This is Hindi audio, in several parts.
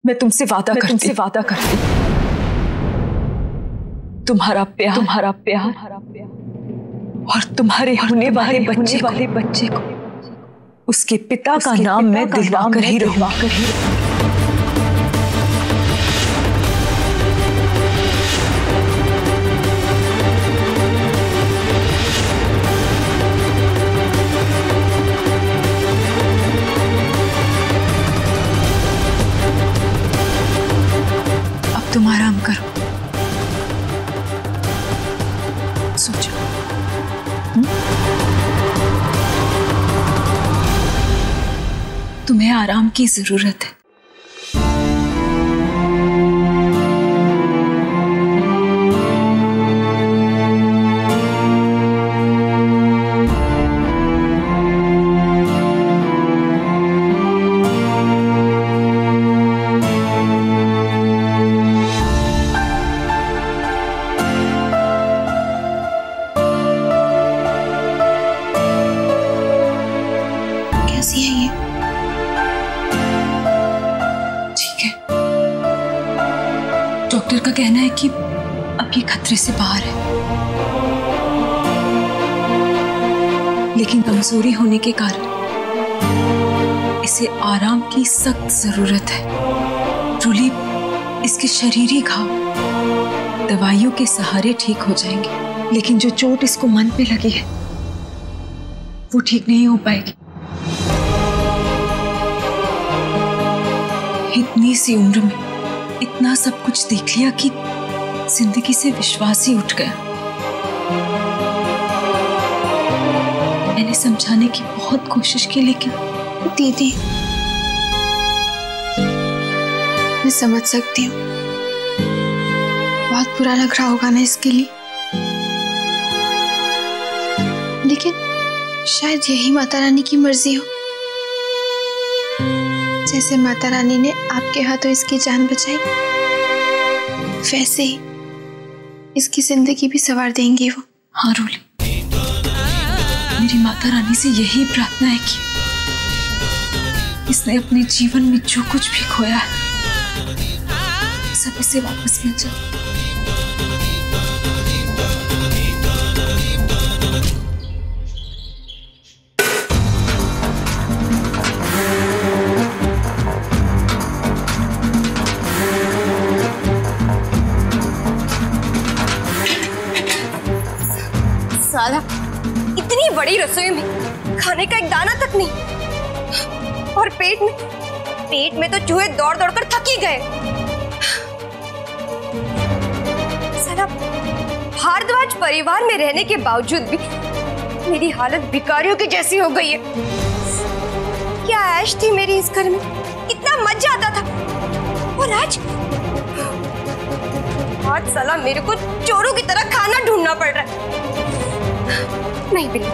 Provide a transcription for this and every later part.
मैं तुमसे वादा करती तुम्हारा प्यार और तुम्हारे होने वाले बच्चे को उसके पिता का नाम मैं दिलवा कर ही रहूंगा। अब तुम आराम करो, सोचो। तुम्हें आराम की जरूरत है। कैसी है ये? डॉक्टर का कहना है कि अब ये खतरे से बाहर है, लेकिन कमजोरी होने के कारण इसे आराम की सख्त जरूरत है। रूली, इसके शरीरी घाव दवाइयों के सहारे ठीक हो जाएंगे, लेकिन जो चोट इसको मन पे लगी है वो ठीक नहीं हो पाएगी। इतनी सी उम्र में इतना सब कुछ देख लिया कि जिंदगी से विश्वास ही उठ गया। मैंने समझाने की बहुत कोशिश की, लेकिन दीदी, मैं समझ सकती हूँ, बहुत बुरा लग रहा होगा ना इसके लिए, लेकिन शायद यही माता रानी की मर्जी हो। जैसे माता रानी ने आपके हाथों इसकी जान बचाई, वैसे ही इसकी जिंदगी भी संवार देंगी वो। हाँ रूली, मेरी माता रानी से यही प्रार्थना है कि इसने अपने जीवन में जो कुछ भी खोया है सब इसे वापस मिल जाए। साला, इतनी बड़ी रसोई में खाने का एक दाना तक नहीं, और पेट में तो चूहे दौड़ दौड़ कर थक ही गए। साला, भारद्वाज परिवार में रहने के बावजूद भी मेरी हालत भिखारियों की जैसी हो गई है। क्या ऐश थी मेरी इस घर में, कितना मजा आता था, और आज साला मेरे को चोरों की तरह खाना ढूंढना पड़ रहा है। नहीं बिल्ली,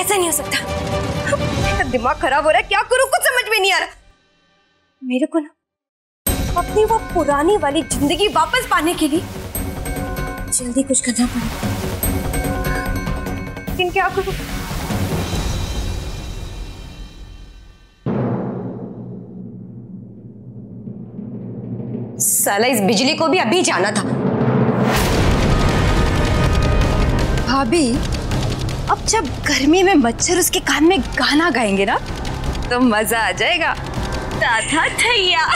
ऐसा नहीं हो सकता। मेरा दिमाग खराब हो रहा है, क्या करूं कुछ समझ में नहीं आ रहा। मेरे को ना अपनी वो पुरानी वाली जिंदगी वापस पाने के लिए जल्दी कुछ करना पड़ेगा, लेकिन क्या करूं? साला, इस बिजली को भी अभी जाना था। भाभी, अब जब गर्मी में मच्छर उसके कान में गाना गाएंगे ना तो मजा आ जाएगा। था थैया।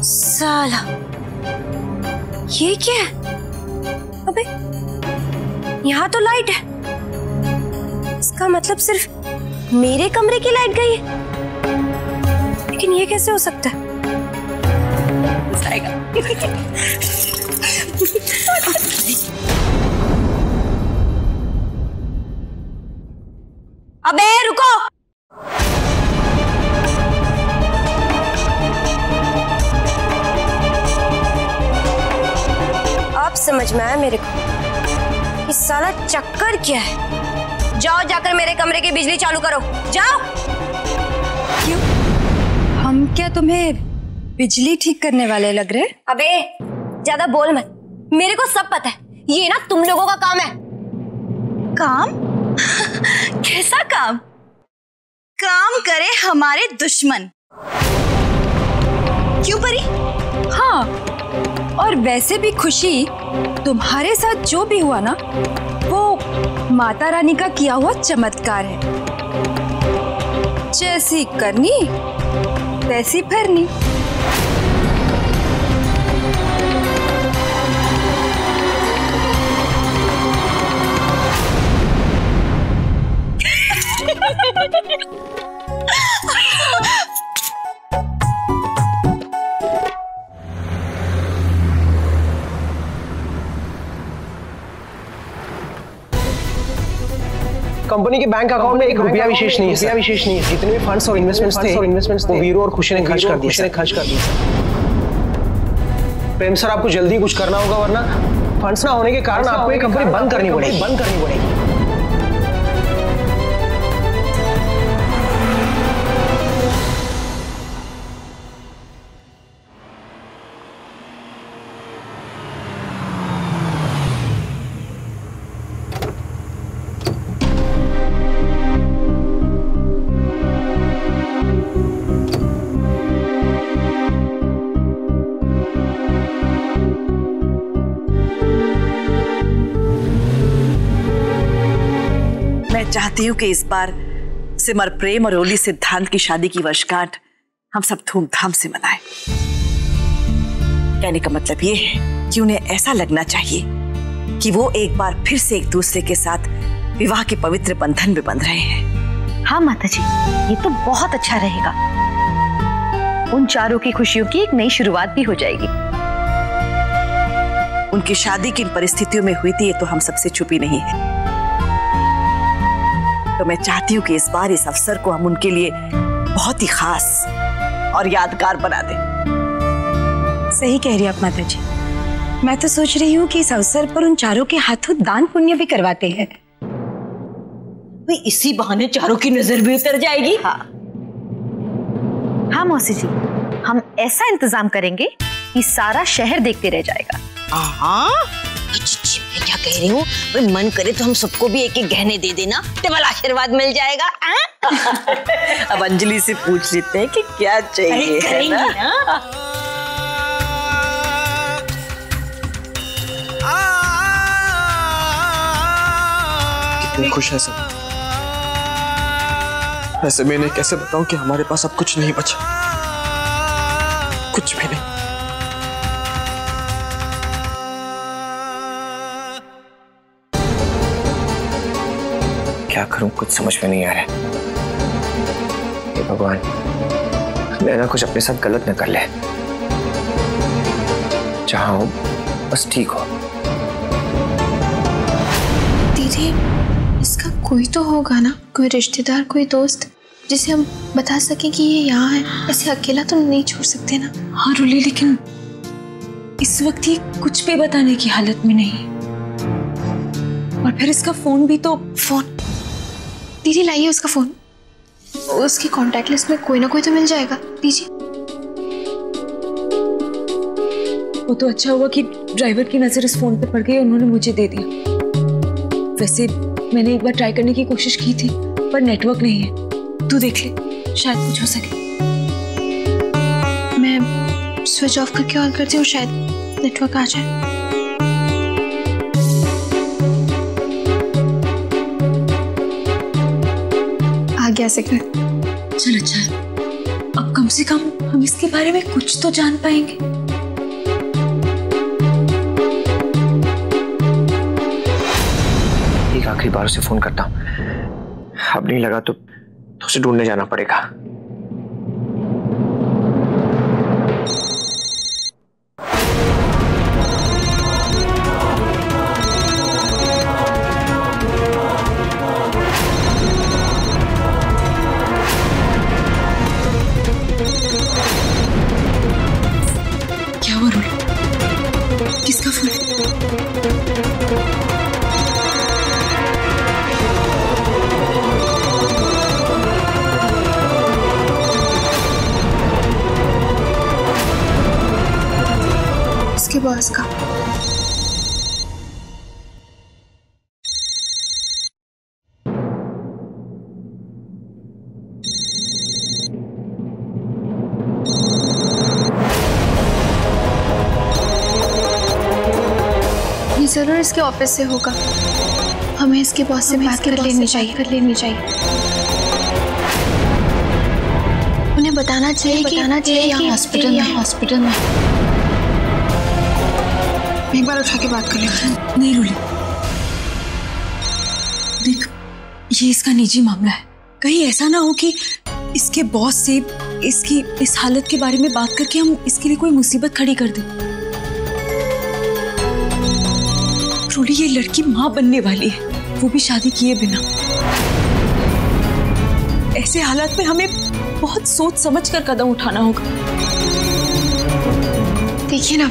साला, ये क्या है? अबे, यहाँ तो लाइट है, इसका मतलब सिर्फ मेरे कमरे की लाइट गई है, लेकिन ये कैसे हो सकता है? अबे रुको, अब समझ में आया मेरे को कि साला चक्कर क्या है। जाओ, जाकर मेरे कमरे की बिजली चालू करो, जाओ। क्यों? हम क्या तुम्हें बिजली ठीक करने वाले लग रहे? अबे ज्यादा बोल मत, मेरे को सब पता है, ये ना तुम लोगों का काम है। काम? कैसा काम? काम करे हमारे दुश्मन। क्यों परी? हाँ, और वैसे भी खुशी, तुम्हारे साथ जो भी हुआ ना, वो माता रानी का किया हुआ चमत्कार है। जैसी करनी वैसी भरनी। कंपनी के बैंक अकाउंट में एक रुपया विशेष नहीं है। जितने भी फंड्स और इन्वेस्टमेंट्स थे वो वीरू और खुशी ने खर्च कर दिए। प्रेम सर, आपको जल्दी कुछ करना होगा, वरना फंड्स ना होने के कारण आपको ये कंपनी बंद करनी पड़ेगी। चाहती हूँ कि इस बार सिमर प्रेम और ओली सिद्धांत की शादी की वर्षगांठ हम सब धूमधाम से मनाएं। कहने का मतलब ये है कि उन्हें ऐसा लगना चाहिए कि वो एक बार फिर से एक दूसरे के साथ विवाह के पवित्र बंधन में बंध रहे हैं। हाँ माता जी, ये तो बहुत अच्छा रहेगा। उन चारों की खुशियों की एक नई शुरुआत भी हो जाएगी। उनकी शादी किन परिस्थितियों में हुई थी ये तो हम सबसे छुपी नहीं है, तो मैं चाहती हूँ कि इस बार इस अवसर को हम उनके लिए बहुत ही खास और यादगार बना दें। सही कह रही आप माता जी। मैं तो सोच रही हूँ कि इस अवसर पर उन चारों के हाथों दान पुण्य भी करवाते हैं। भाई इसी बहाने चारों की नजर भी उतर जाएगी। हाँ मौसी जी, हम ऐसा इंतजाम करेंगे कि सारा शहर देखते रह जाएगा। मैं क्या कह रही हूँ, मन करे तो हम सबको भी एक एक गहने दे देना, डबल आशीर्वाद मिल जाएगा। अब अंजलि से पूछ लेते हैं कि क्या चाहिए, है ना? कितने खुश है सब। ऐसे मैं इन्हें कैसे बताऊं कि हमारे पास अब कुछ नहीं बचा, कुछ भी नहीं। क्या करूं, कुछ समझ में नहीं आ रहा। हे भगवान, नैना कुछ अपने साथ गलत न कर ले। जहां हो बस ठीक हो। दीदी, इसका कोई तो होगा ना, कोई रिश्तेदार, कोई दोस्त, जिसे हम बता सके कि ये यहाँ है। ऐसे अकेला तो नहीं छोड़ सकते ना। हाँ रुली, लेकिन इस वक्त ये कुछ भी बताने की हालत में नहीं। और फिर इसका फोन भी तो। फोन? दीदी लाइए उसका फोन, उसकी कांटेक्ट लिस्ट में कोई ना कोई तो मिल जाएगा। दीजिए। वो तो अच्छा हुआ कि ड्राइवर की नजर इस फोन पे पड़ गई, उन्होंने मुझे दे दिया। वैसे मैंने एक बार ट्राई करने की कोशिश की थी पर नेटवर्क नहीं है। तू देख ले, शायद कुछ हो सके। मैं स्विच ऑफ करके ऑन करती हूँ, शायद नेटवर्क आ जाए। आ गया सिग्नल। चल अच्छा है, अब कम से कम हम इसके बारे में कुछ तो जान पाएंगे। एक आखिरी बार उसे फोन करता हूँ, अब नहीं लगा तो उसे ढूंढने जाना पड़ेगा। क्या हुआ रोल? किसका फोन? बॉस का। ये जरूर इसके ऑफिस से होगा। हमें इसके बॉस से बात कर लेनी चाहिए। उन्हें बताना चाहिए कि हॉस्पिटल में। एक बार उठा के बात कर लेते हैं। नहीं रूली, देख ये इसका निजी मामला है। कहीं ऐसा ना हो कि इसके बॉस से इसकी इस हालत के बारे में बात करके हम इसके लिए कोई मुसीबत खड़ी कर दें। रूली, ये लड़की माँ बनने वाली है, वो भी शादी किए बिना। ऐसे हालात में हमें बहुत सोच समझ कर कदम उठाना होगा। देखिए ना,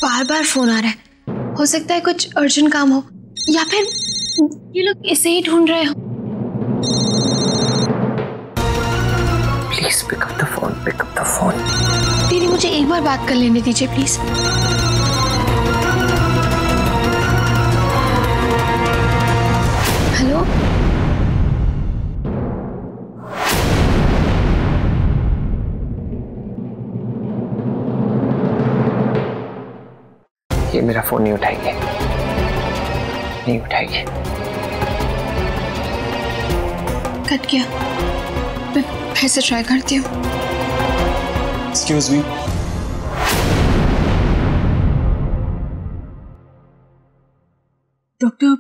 बार बार फोन आ रहा है। हो सकता है कुछ अर्जेंट काम हो, या फिर ये लोग इसे ही ढूंढ रहे हो। Please pick up the phone. दीदी, मुझे एक बार बात कर लेने दीजिए प्लीज। हेलो, ये मेरा फोन नहीं उठाएगी। कट गया। मैं फिर से ट्राई करती हूँ। Excuse me. डॉक्टर,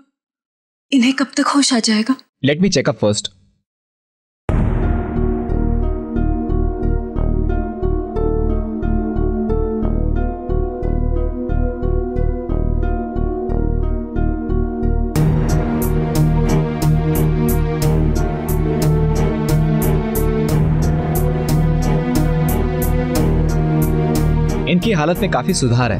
इन्हें कब तक होश आ जाएगा? Let me checkup first. इनकी हालत में काफी सुधार है।